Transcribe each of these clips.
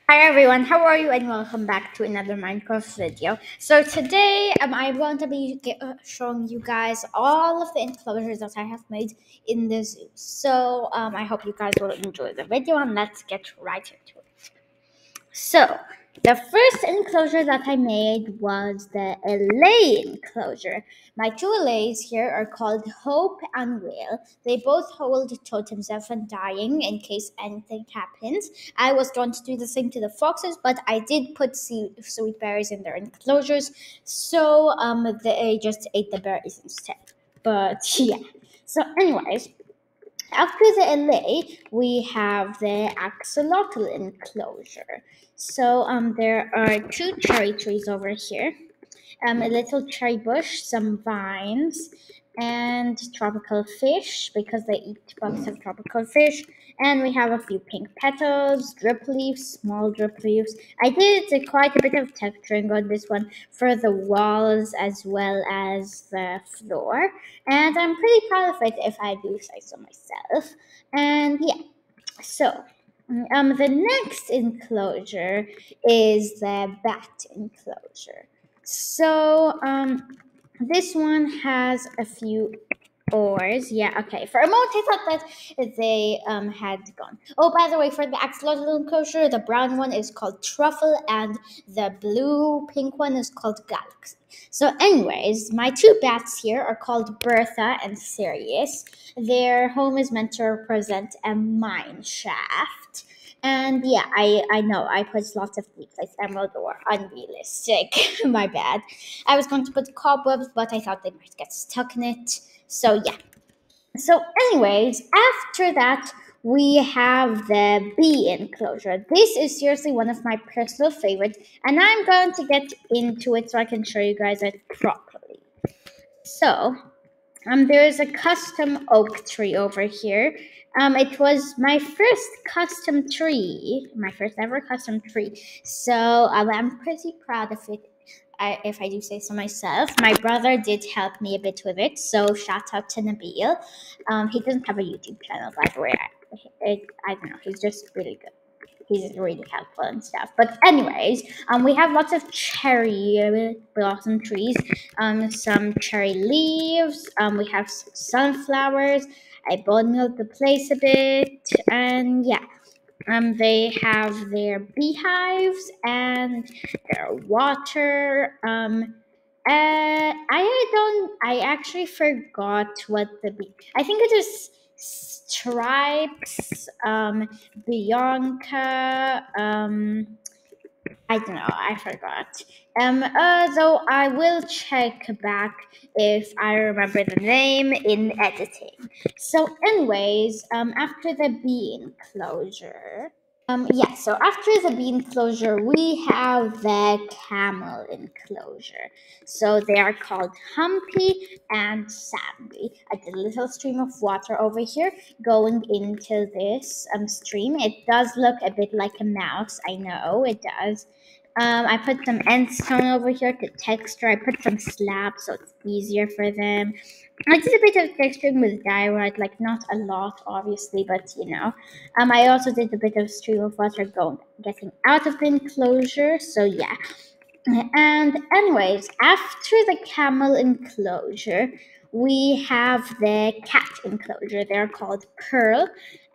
Hi everyone, how are you? And welcome back to another Minecraft video. So today, I'm going to be showing you guys all of the enclosures that I have made in the zoo. So I hope you guys will enjoy the video, and let's get right into it. So, the first enclosure that I made was the LA enclosure. My two LAs here are called Hope and Will. They both hold totems of undying in case anything happens. I was going to do the same to the foxes, but I did put sweet berries in their enclosures, so they just ate the berries instead. But yeah. So, anyways, after the LA, we have the axolotl enclosure. So there are two cherry trees over here, a little cherry bush, some vines, and tropical fish because they eat bugs of tropical fish. And we have a few pink petals, drip leaves, small drip leaves. I did quite a bit of texturing on this one for the walls as well as the floor, and I'm pretty proud of it if I do say so myself. And yeah, so the next enclosure is the bat enclosure. So this one has a few oars. Yeah, okay. For a moment, I thought that they had gone. Oh, by the way, for the axolotl enclosure, the brown one is called Truffle, and the blue pink one is called Galaxy. So, anyways, my two bats here are called Bertha and Sirius. Their home is meant to represent a mine shaft. And yeah, I know I put lots of deep like emerald or unrealistic. My bad. I was going to put cobwebs, but I thought they might get stuck in it. So yeah. So, anyways, after that, we have the bee enclosure. This is seriously one of my personal favorites, and I'm going to get into it so I can show you guys it properly. So, there is a custom oak tree over here. It was my first custom tree, my first ever custom tree. So I'm pretty proud of it. If I do say so myself, my brother did help me a bit with it. So shout out to Nabil. He doesn't have a YouTube channel, by the way. I don't know. He's just really good. He's really helpful and stuff. But anyways, we have lots of cherry blossom trees, some cherry leaves. We have some sunflowers. I bone milled the place a bit, and yeah. They have their beehives and their water. I actually forgot what the bee. I think it is stripes. Bianca. I don't know. I forgot. Though I will check back if I remember the name in editing. So, anyways, after the bee enclosure, yeah. So after the bee enclosure, we have the camel enclosure. So they are called Humpy and Sandy. At the little stream of water over here going into this stream. It does look a bit like a mouse. I know it does. I put some end stone over here to texture. I put some slabs so it's easier for them. I did a bit of texturing with diorite, like not a lot, obviously, but you know. I also did a bit of stream of water getting out of the enclosure. So yeah. And anyways, after the camel enclosure, we have the cat enclosure. They're called Pearl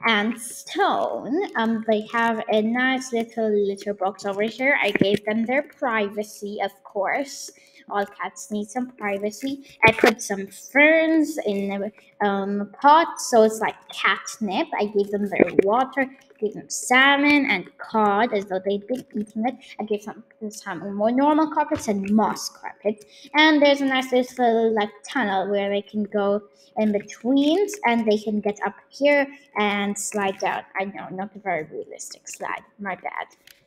and Stone. They have a nice little litter box over here. I gave them their privacy, of course. All cats need some privacy. I put some ferns in the pot, so it's like catnip. I gave them their water, gave them salmon and cod as though they'd been eating it. I gave them some more normal carpets and moss carpet. And there's a nice little like tunnel where they can go in betweens and they can get up here and slide down. I know, not a very realistic slide. My bad.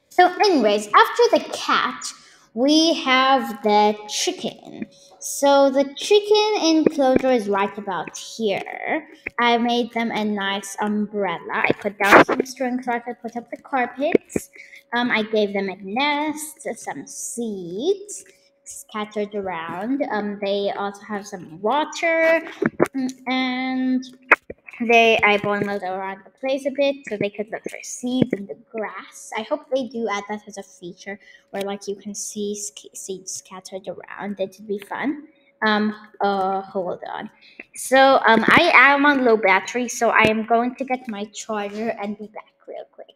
So, anyways, after the cat, we have the chicken. So the chicken enclosure is right about here. I made them a nice umbrella. I put down some string so I could put up the carpets. I gave them a nest, some seeds scattered around. They also have some water and I boiled around the place a bit so they could look for seeds in the grass. I hope they do add that as a feature where like you can see seeds scattered around. It would be fun. Hold on. So I am on low battery, so I am going to get my charger and be back real quick.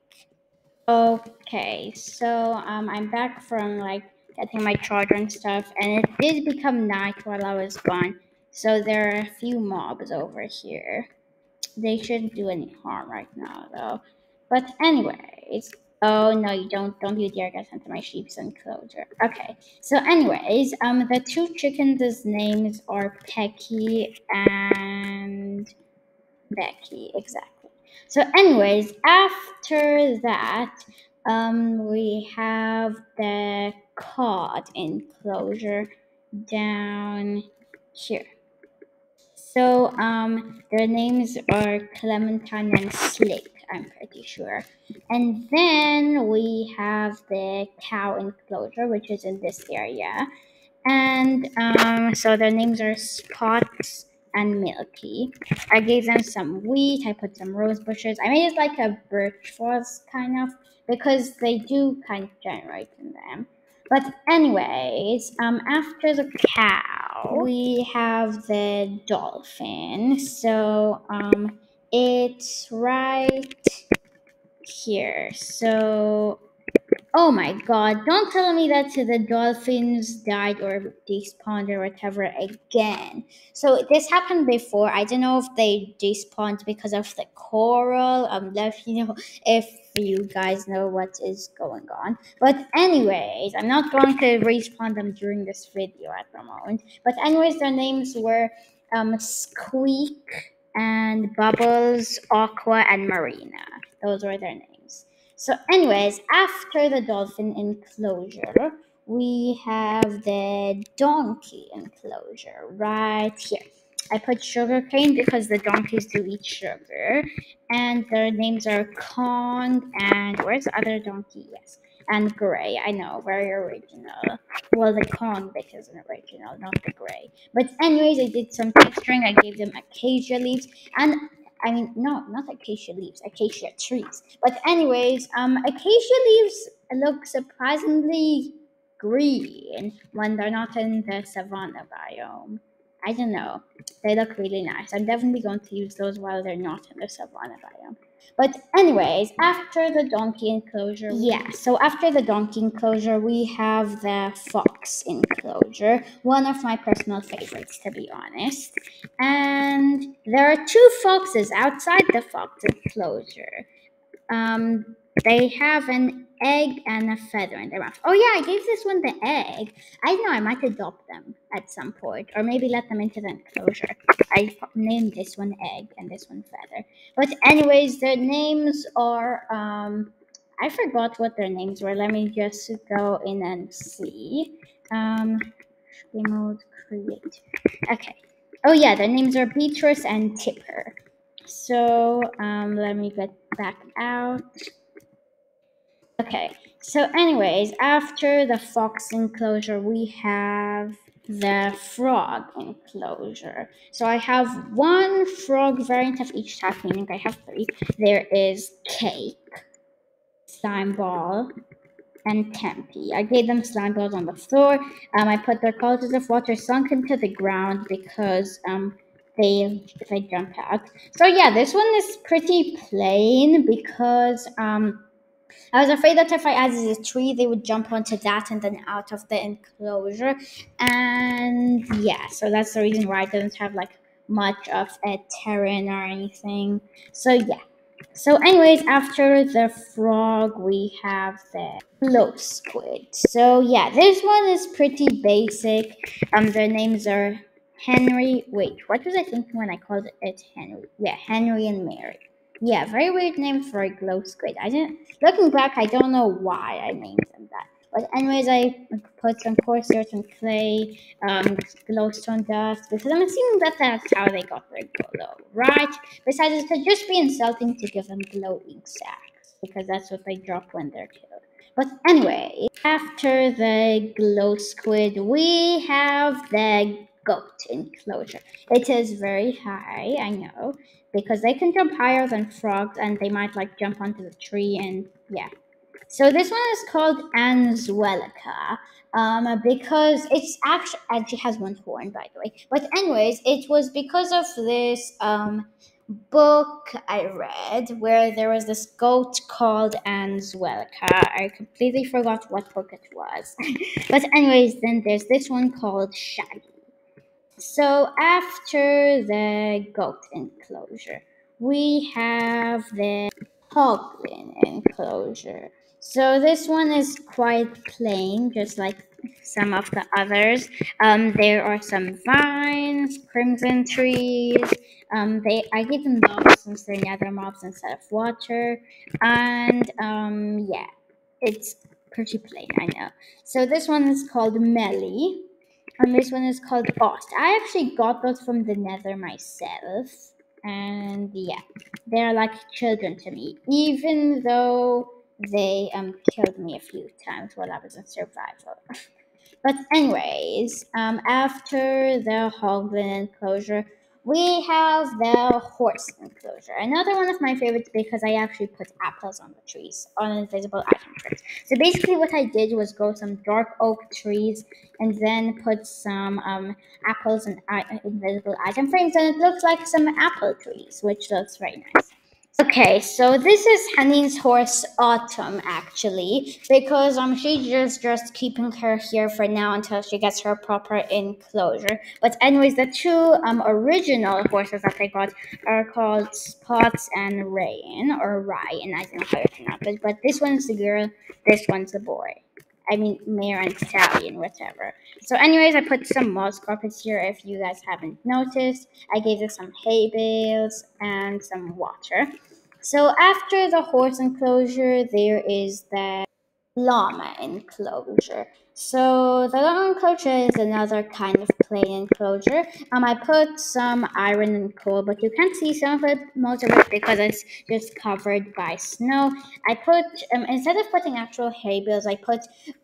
Okay, so I'm back from like getting my charger and stuff, and it did become night while I was gone. So there are a few mobs over here. They shouldn't do any harm right now, though. But anyways, oh no, you don't you dare get into my sheep's enclosure. Okay. So anyways, the two chickens' names are Pecky and Becky, exactly. So anyways, after that, we have the cod enclosure down here. So their names are Clementine and Slick, I'm pretty sure. And then we have the cow enclosure, which is in this area. And so their names are Spots and Milky. I gave them some wheat, I put some rose bushes. I made it like a birch forest kind of, because they do kind of generate in them. But anyways, after the cow, we have the dolphin. So it's right here. So oh my god, don't tell me that the dolphins died or despawned or whatever again. So this happened before. I don't know if they despawned because of the coral. Let me know if you guys know what is going on. But anyways, I'm not going to respawn them during this video at the moment. But anyways, their names were Squeak and Bubbles, Aqua, and Marina. Those were their names. So, anyways, after the dolphin enclosure, we have the donkey enclosure right here. I put sugarcane because the donkeys do eat sugar, and their names are Con and where's the other donkey? Yes, and Gray. I know, very original. Well, the Con bit is an original, not the Gray. But anyways, I did some texturing. I gave them acacia leaves, and I mean, no, not acacia leaves, acacia trees. But anyways, acacia leaves look surprisingly green when they're not in the savanna biome. I don't know. They look really nice. I'm definitely going to use those while they're not in the savanna biome. But anyways, after the donkey enclosure, so after the donkey enclosure, we have the fox enclosure, one of my personal favorites, to be honest. And there are two foxes outside the fox enclosure. They have an egg and a feather in their mouth. Oh yeah, I gave this one the egg. I know I might adopt them at some point, or maybe let them into the enclosure. I named this one egg and this one feather. But anyways, their names are I forgot what their names were. Let me just go in and see. Remote create. Okay. Oh yeah, their names are Beatrice and Tipper. So let me get back out. Okay, so anyways, after the fox enclosure, we have the frog enclosure. So I have one frog variant of each type, meaning I have three. There is Cake, Slime Ball, and Tempe. I gave them slime balls on the floor. I put their colors of water sunk into the ground because they jump out. So yeah, this one is pretty plain because I was afraid that if I added a tree, they would jump onto that and then out of the enclosure. And yeah, so that's the reason why I didn't have like much of a terrain or anything. So yeah. So anyways, after the frog, we have the glow squid. So yeah, this one is pretty basic. Their names are Henry. Wait, what was I thinking when I called it Henry? Yeah, Henry and Mary. Yeah, very weird name for a glow squid. I didn't. Looking back, I don't know why I named them that. But anyways, I put some coarse earth and clay, glowstone dust, because I'm assuming that that's how they got their glow, right? Besides, it could just be insulting to give them glowing sacks, because that's what they drop when they're killed. But anyway, after the glow squid, we have the goat enclosure. It is very high, I know, because they can jump higher than frogs and they might like jump onto the tree and yeah. So this one is called Anzuelica, because it's actually has one horn, by the way. But anyways, it was because of this book I read where there was this goat called Anzuelica. I completely forgot what book it was. But anyways, then there's this one called Shaggy. So after the goat enclosure, we have the Hoglin enclosure. So this one is quite plain, just like some of the others. There are some vines, crimson trees. I give them mobs since they're nether mobs instead of water, and yeah, it's pretty plain. I know. So this one is called Melly. And this one is called Ost. I actually got those from the Nether myself, and yeah, they're like children to me, even though they killed me a few times while I was in survival. But anyways, after the Hoglin enclosure, we have the horse enclosure. Another one of my favorites because I actually put apples on the trees, on invisible item trees. So basically what I did was grow some dark oak trees and then put some apples and invisible item frames, and it looks like some apple trees, which looks very nice. Okay, so this is Hanin's horse Autumn actually, because she's just keeping her here for now until she gets her proper enclosure. But anyways, the two original horses that I got are called Spots and Rain or Ryan. I don't know how you pronounce it, but this one's the girl, this one's the boy. I mean, Mare and Stallion, whatever. So, anyways, I put some moss carpets here if you guys haven't noticed. I gave them some hay bales and some water. So after the horse enclosure, there is the llama enclosure. So the llama enclosure is another kind of plain enclosure. I put some iron and coal, but you can't see some of it, most of it, because it's just covered by snow. I put instead of putting actual hay bales, I put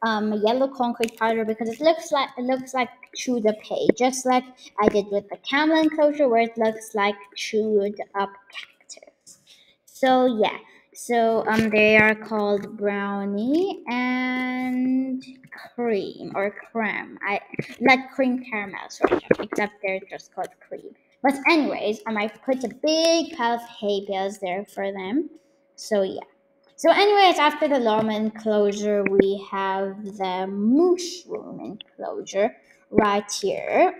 yellow concrete powder because it looks like chewed up hay, just like I did with the camel enclosure, where it looks like chewed up cactus. So yeah, so they are called brownie and cream or creme. I like cream caramel sort of, except they're just called cream. But anyways, I put a big pile of hay bales there for them. So yeah. So anyways, after the llama enclosure, we have the mushroom enclosure right here.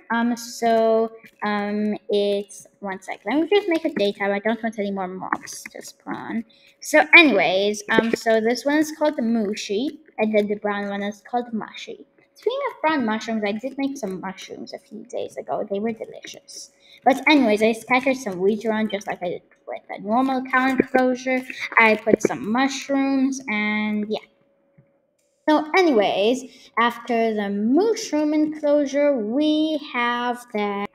It's one second. Let me just make a daytime. I don't want any more mobs to spawn. So anyways, so this one is called the Mushi, and then the brown one is called Mushy. Speaking of brown mushrooms, I did make some mushrooms a few days ago. They were delicious. But anyways, I scattered some wheat around just like I did with a normal cow enclosure. I put some mushrooms and yeah. So, anyways, after the mushroom enclosure, we have the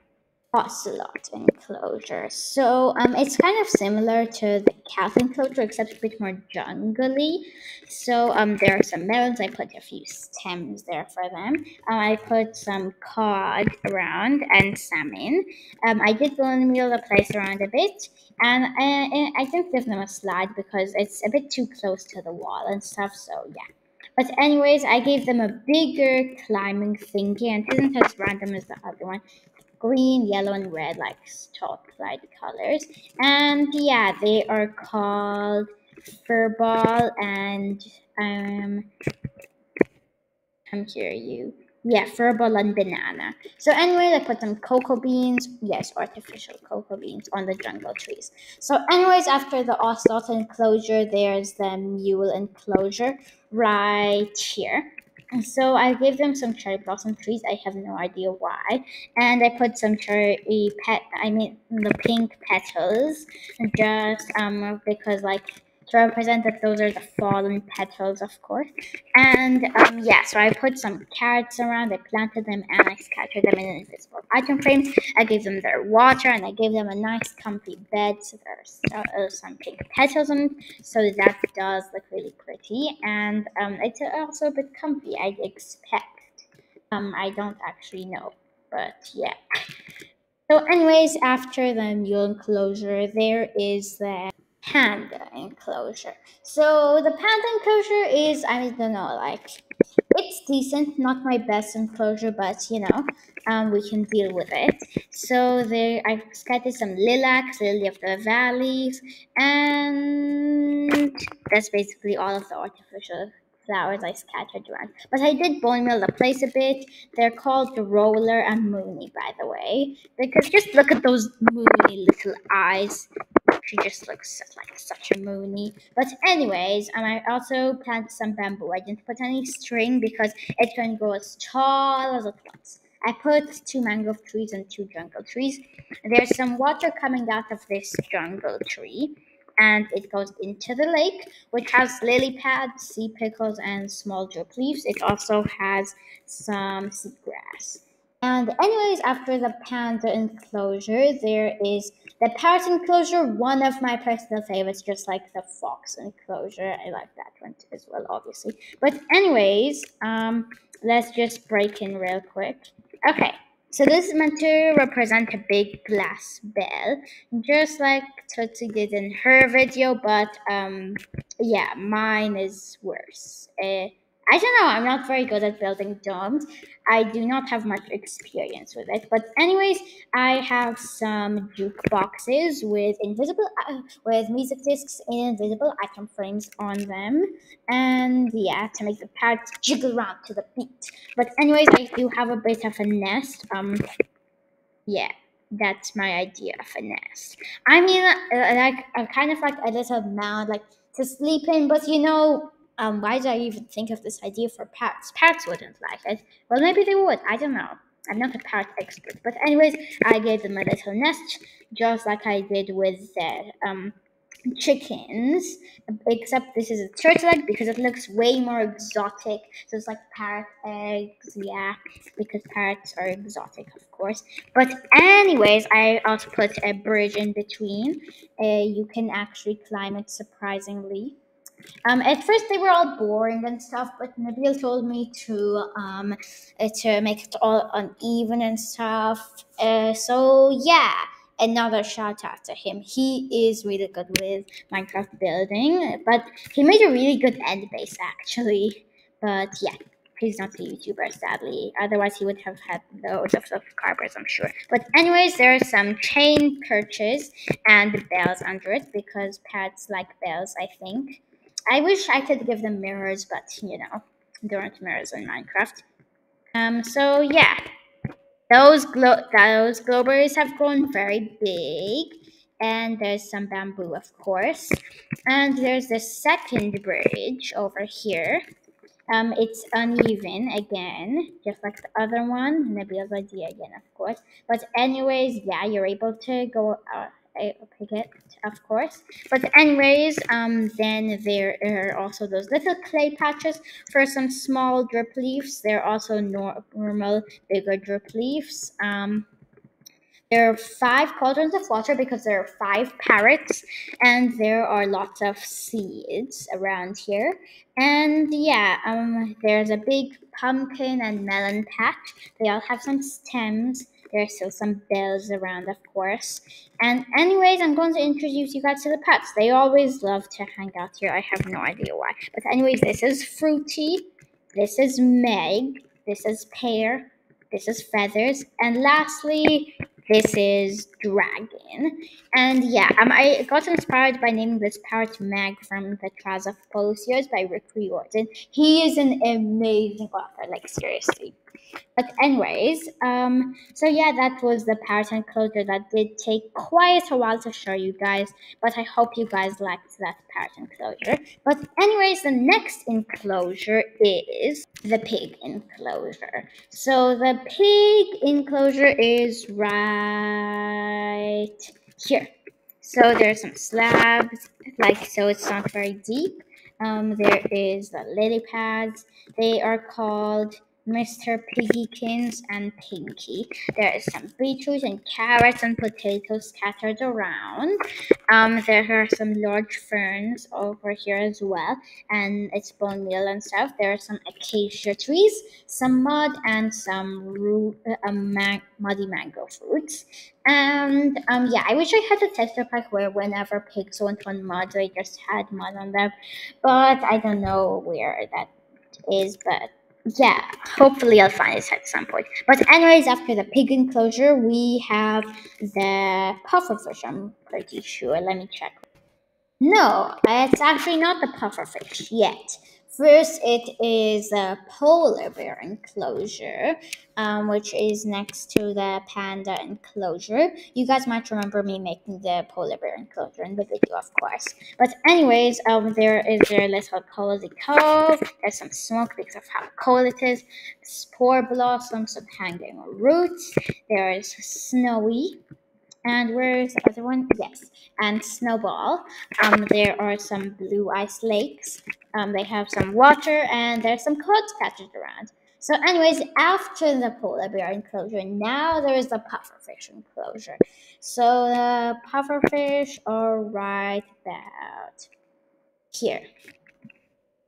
ocelot enclosure. So it's kind of similar to the cat enclosure, except a bit more jungly. So there are some melons. I put a few stems there for them. I put some cod around and salmon. I did go in the middle of the place around a bit, and I didn't give them a slide because it's a bit too close to the wall and stuff. So yeah. But anyways, I gave them a bigger climbing thingy, and it isn't as random as the other one. Green, yellow, and red, like stoplight colors. And yeah, they are called furball and come here, you. Yeah, furball and banana. So anyway, I put some cocoa beans. Yes, artificial cocoa beans on the jungle trees. So anyways, after the ocelot enclosure, there's the mule enclosure right here. And so I gave them some cherry blossom trees. I have no idea why. And I put some the pink petals, just because like to represent that those are the fallen petals, of course. And yeah, so I put some carrots around, I planted them, and I scattered them in an invisible item frame. I gave them their water, and I gave them a nice comfy bed. So there's some pink petals on it, so that does look really pretty. And it's also a bit comfy, I'd expect. I don't actually know. but yeah. So, anyways, after the mule enclosure, there is the panda enclosure. So, the panda enclosure is, I don't know, like, it's decent, not my best enclosure, but we can deal with it. So, there, I scattered some lilacs, lily of the valleys, and that's basically all of the artificial flowers I scattered around. But I did bone meal the place a bit. They're called the Roller and Moony, by the way, because just look at those moony little eyes. She just looks like such a moony. But anyways, I also planted some bamboo. I didn't put any string because it can go as tall as it wants. I put 2 mangrove trees and 2 jungle trees. There's some water coming out of this jungle tree, and it goes into the lake, which has lily pads, sea pickles, and small drip leaves. It also has some seagrass. And anyways, after the panda enclosure, there is the parrot enclosure, one of my personal favorites, just like the fox enclosure. I like that one too as well, obviously. But anyways, let's just break in real quick. Okay, so this is meant to represent a big glass bell, just like Tootsie did in her video, but yeah, mine is worse. I don't know, I'm not very good at building domes. I do not have much experience with it. But anyways, I have some jukeboxes with with music discs and invisible item frames on them, and yeah, to make the parrots jiggle around to the beat. But anyways, I do have a bit of a nest. Yeah, that's my idea of a nest. I mean, like kind of like a little mound, like to sleep in. But why did I even think of this idea for parrots? Parrots wouldn't like it. Well, maybe they would. I don't know. I'm not a parrot expert, but anyways, I gave them a little nest, just like I did with the chickens, except this is a turtle egg because it looks way more exotic. So it's like parrot eggs, yeah, because parrots are exotic, of course. But anyways, I also put a bridge in between. You can actually climb it surprisingly. At first they were all boring and stuff, but Nabil told me to make it all uneven and stuff. So yeah, another shout out to him. He is really good with Minecraft building, but he made a really good end base actually. But yeah, he's not a YouTuber, sadly. Otherwise, he would have had loads of subscribers, I'm sure. But anyways, there are some chain perches and bells under it because pets like bells, I think. I wish I could give them mirrors, but there aren't mirrors in Minecraft. So yeah, those glowberries have grown very big, and there's some bamboo, of course, and there's the second bridge over here. It's uneven again, just like the other one. Nabil's idea again, of course. But anyways, yeah, you're able to go pick it, of course. But anyways, then there are also those little clay patches for some small drip leaves. There are also normal bigger drip leaves. There are 5 cauldrons of water because there are 5 parrots, and there are lots of seeds around here. And yeah, there's a big pumpkin and melon patch. They all have some stems. There are still some bells around, of course. And anyways, I'm going to introduce you guys to the pets. They always love to hang out here. I have no idea why. But anyways, this is Fruity. This is Meg. This is Pear. This is Feathers. And lastly, this is Dragon. And yeah, I got inspired by naming this parrot Meg from the Trials of Polysios by Rick Riordan. He is an amazing author, like seriously. But anyways, so yeah, that was the parrot enclosure that did take quite a while to show you guys, but I hope you guys liked that parrot enclosure. But anyways, the next enclosure is the pig enclosure. So the pig enclosure is right here. So there's some slabs, like so it's not very deep. There is the lily pads. They are called Mr. Piggykins and Pinky. There is some beetroot and carrots and potatoes scattered around. There are some large ferns over here as well, and it's bone meal and stuff. There are some acacia trees, some mud, and some muddy mango fruits. And yeah, I wish I had a texture pack where whenever pigs went on mud, they just had mud on them, but I don't know where that is. But yeah, hopefully I'll find it at some point. But anyways, after the pig enclosure, we have the pufferfish. I'm pretty sure. Let me check. No, it's actually not the pufferfish yet. First, it is the polar bear enclosure, which is next to the panda enclosure. You guys might remember me making the polar bear enclosure in the video, of course. But anyways, there is their little cozy cove. There's some smoke because of how cold it is. Spore blossoms and hanging roots. There is Snowy. And where is the other one? Yes, and Snowball. There are some blue ice lakes. They have some water, and there's some cod scattered around. So, anyways, after the polar bear enclosure, now there is the pufferfish enclosure. So the pufferfish are right about here.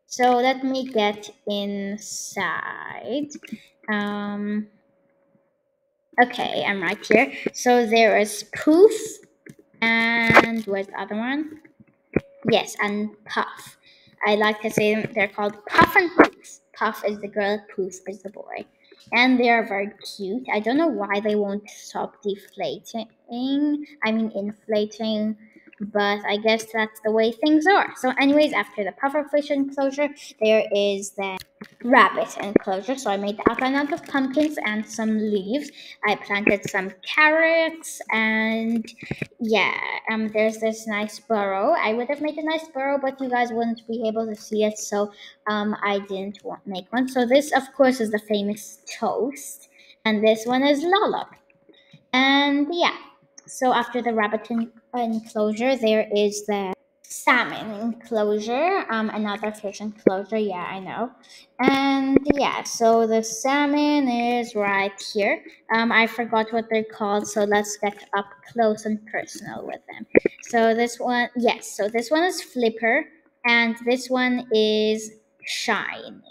So let me get inside. Okay, I'm right here. So there is Poof, and where's the other one? Yes, and Puff. I like to say they're called Puff and Poof. Puff is the girl, Poof is the boy. And they are very cute. I don't know why they won't stop deflating. Inflating. But I guess that's the way things are. So, anyways, after the pufferfish enclosure, there is the rabbit enclosure. So I made the outline out of pumpkins and some leaves. I planted some carrots, and yeah, there's this nice burrow. I would have made a nice burrow, but you guys wouldn't be able to see it, so I didn't make one. So this, of course, is the famous Toast, and this one is Lollop. And yeah, so after the rabbit enclosure, there is the salmon enclosure, another fish enclosure. Yeah, I know. And yeah, so the salmon is right here. I forgot what they're called, so let's get up close and personal with them. So this one, yes, so this one is Flipper, and this one is Shiner.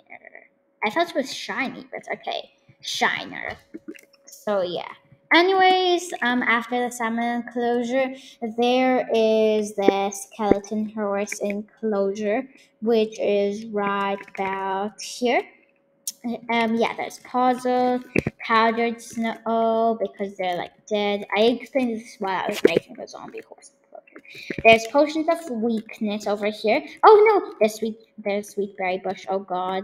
I thought it was shiny, but okay, Shiner. So yeah. Anyways, after the salmon enclosure, there is the skeleton horse enclosure, which is right about here. Yeah, there's puzzle, powdered snow because they're like dead. I explained this while I was making the zombie horse enclosure. There's potions of weakness over here. Oh no, there's sweet berry bush. Oh god.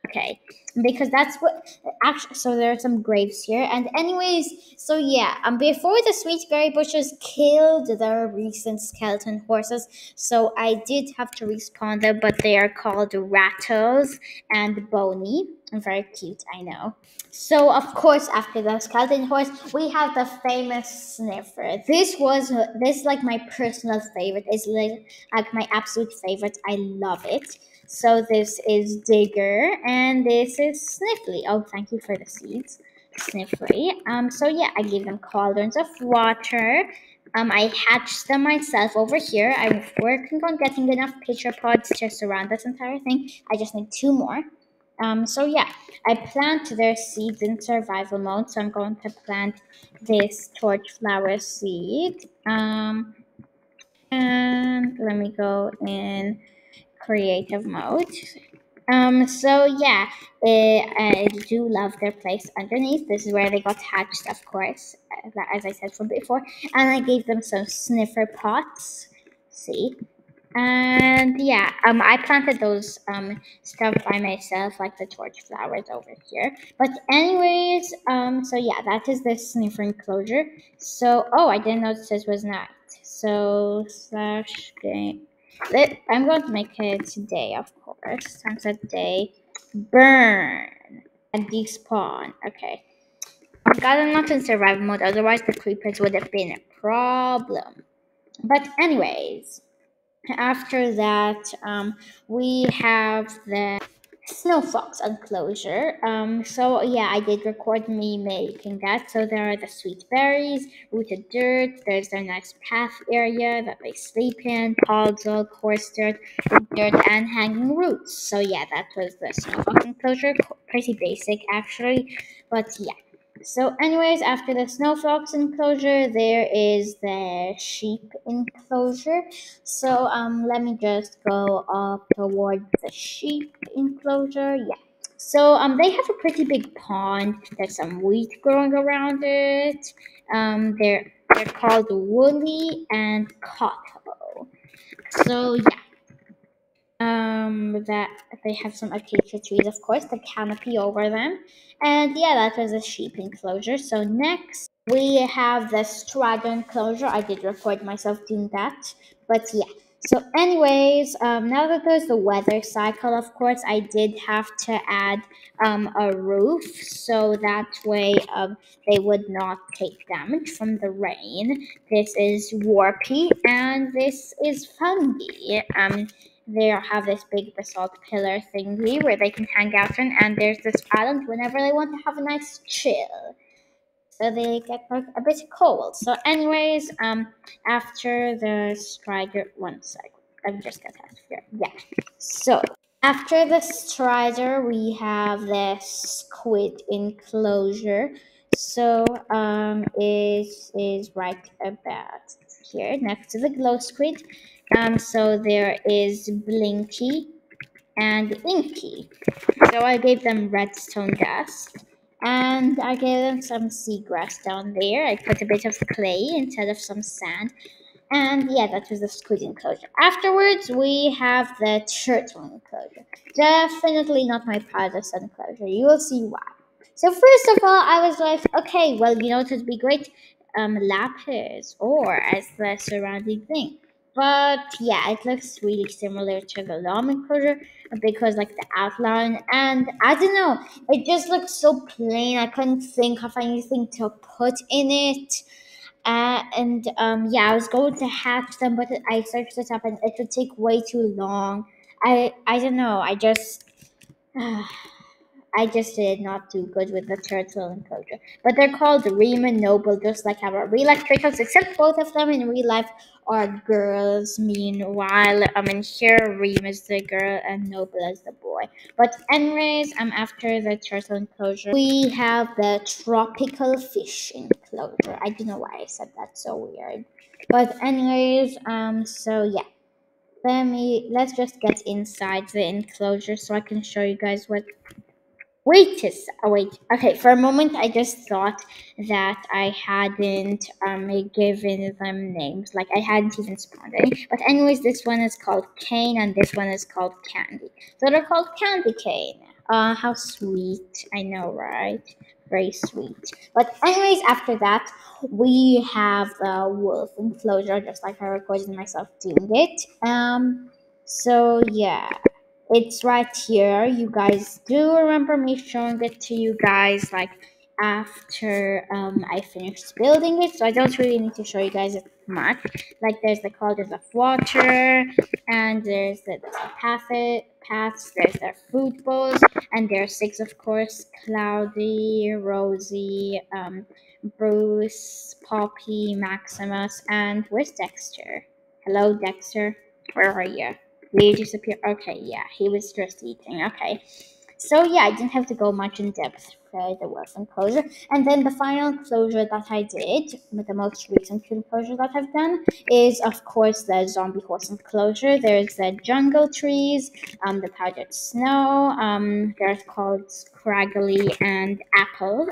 Okay, because that's what actually. So there are some graves here, and anyways, so yeah. Before the sweetberry bushes killed the recent skeleton horses, so I did have to respawn them, but they are called Rattles and Bony. Very cute, I know. So of course, after the skeleton horse, we have the famous sniffer. This like my personal favorite. It's like my absolute favorite. I love it. So this is Digger and this is Sniffly. Oh, thank you for the seeds, Sniffly. So yeah, I gave them cauldrons of water. I hatched them myself over here. I'm working on getting enough pitcher pods to surround this entire thing. I just need 2 more. So yeah, I plant their seeds in survival mode. So I'm going to plant this torch flower seed. And let me go in creative mode. So yeah, I do love their place underneath. This is where they got hatched, of course, as I said from before. And I gave them some sniffer pots. See, and yeah, I planted those stuff by myself, like the torch flowers over here. But anyways, so yeah, that is the sniffer enclosure. So I didn't notice this was night. So slash game. I'm going to make it today, of course. Sunset day. Burn and despawn. Okay. I'm glad I'm not in survival mode, otherwise the creepers would have been a problem. But anyways, after that, we have the snow fox enclosure. So yeah, I did record me making that. So there are the sweet berries, rooted dirt. There's a nice path area that they sleep in, puddle, coarse dirt, and hanging roots. So yeah, that was the snow fox enclosure. Pretty basic actually, but yeah. So, anyways, after the snow fox enclosure, there is the sheep enclosure. So let me just go up towards the sheep enclosure. Yeah. So they have a pretty big pond. There's some wheat growing around it. They're called Woolly and Cotto. So yeah, that they have some acacia trees, of course, the canopy over them, and yeah, that was a sheep enclosure. So next we have the straddle enclosure. I did record myself doing that, but yeah. So anyways, now that there's the weather cycle, of course I did have to add a roof, so that way they would not take damage from the rain. This is Warpy and this is Fungi. They have this big basalt pillar thingy where they can hang out in, and there's this island whenever they want to have a nice chill. So they get like a bit cold. So, anyways, after the strider, one sec, let me just get that here. Yeah. So after the strider, we have the squid enclosure. So it is right about here next to the glow squid. So there is Blinky and Inky. So I gave them redstone dust. And I gave them some seagrass down there. I put a bit of clay instead of some sand. And yeah, that was the squid enclosure. Afterwards, we have the turtle enclosure. Definitely not my Paradise enclosure. You will see why. So first of all, I was like, okay, well, it would be great, lapis or as the surrounding thing. But yeah, it looks really similar to the llama enclosure because like the outline and I don't know, it just looks so plain. I couldn't think of anything to put in it. And yeah, I was going to hatch them, but I searched it up and it would take way too long. I don't know. I just did not do good with the turtle enclosure. But they're called Reem and Noble, just like our real life turtles, except both of them in real life are girls. Meanwhile, in here, Reem is the girl and Noble is the boy. But anyways, after the turtle enclosure, we have the tropical fish enclosure. I don't know why I said that so weird. But anyways, so yeah. Let's just get inside the enclosure so I can show you guys what. Wait. Okay, for a moment I just thought that I hadn't given them names. Like I hadn't even spawned any. But anyways, this one is called Cane and this one is called Candy. So they're called Candy Cane. How sweet. I know, right? Very sweet. But anyways, after that, we have the wolf enclosure, just like I recorded myself doing it. So yeah. It's right here. You guys do remember me showing it to you guys like after I finished building it, so I don't really need to show you guys it much. Like there's the cauldrons of water, and there's the paths, there's their food bowls, and there are six, of course: Cloudy, Rosie, Bruce, Poppy, Maximus, and where's Dexter? Hello, Dexter. Where are you? Did he disappear? Okay, yeah, he was just eating. Okay. So yeah, I didn't have to go much in depth for the wolf enclosure. And then the final enclosure that I did, the most recent enclosure that I've done, is of course the zombie horse enclosure. There's the jungle trees, the powdered snow, they're called Scraggly and Apple.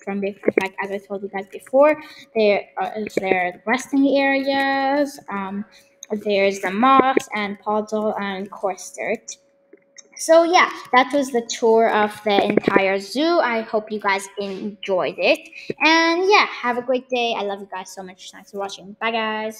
From before, like as I told you guys before, there resting areas. There's the moss and puddle and coarse dirt. So yeah, that was the tour of the entire zoo. I hope you guys enjoyed it. And yeah, have a great day. I love you guys so much. Thanks for watching. Bye guys.